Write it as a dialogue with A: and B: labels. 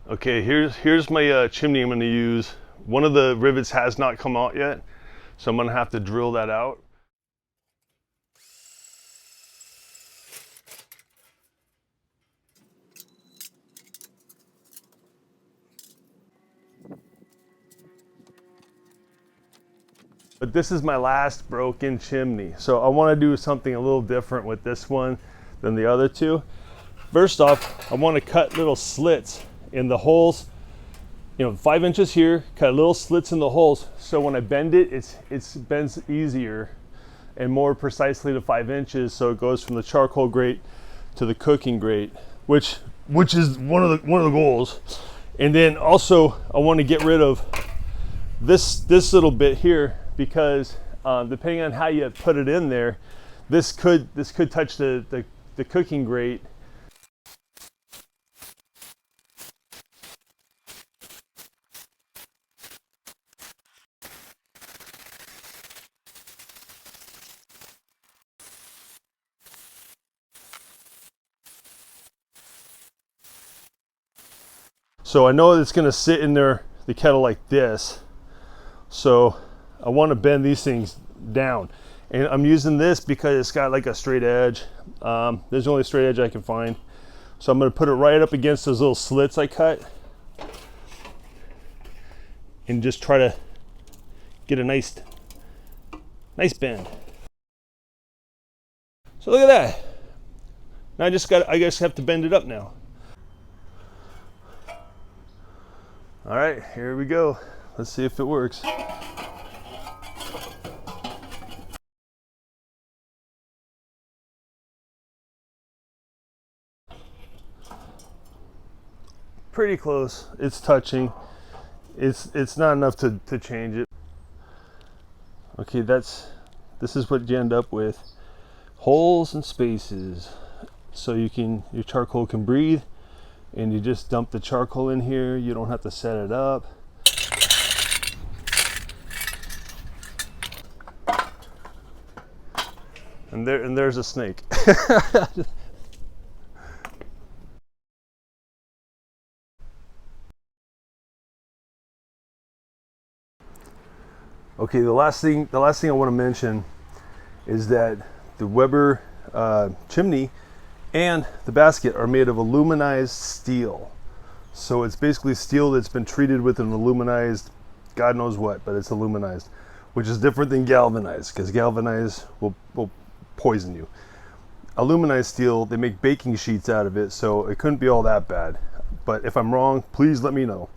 A: Okay, here's my chimney I'm going to use. One of the rivets has not come out yet, so I'm going to have to drill that out. But this is my last broken chimney, so I want to do something a little different with this one than the other two. First off, I want to cut little slits in the holes. 5 inches here, cut little slits in the holes, so when I bend it, it bends easier and more precisely to 5 inches, so it goes from the charcoal grate to the cooking grate, which is one of the goals. And then also I want to get rid of this little bit here, because depending on how you put it in there, this could touch the cooking grate. So I know it's going to sit in there, the kettle, like this. So I want to bend these things down, and I'm using this because it's got like a straight edge. There's the only straight edge I can find, so I'm going to put it right up against those little slits I cut and just try to get a nice bend. So look at that. Now I just have to bend it up now. All right, here we go. Let's see if it works. Pretty close. It's touching. It's not enough to change it. Okay, this is what you end up with. Holes and spaces, so your charcoal can breathe, and you just dump the charcoal in here. You don't have to set it up. And there's a snake. Okay, the last thing I want to mention is that the Weber chimney and the basket are made of aluminized steel. So it's basically steel that's been treated with an aluminized, God knows what, but it's aluminized, which is different than galvanized, because galvanized will poison you. Aluminized steel, they make baking sheets out of it, so it couldn't be all that bad. But if I'm wrong, please let me know.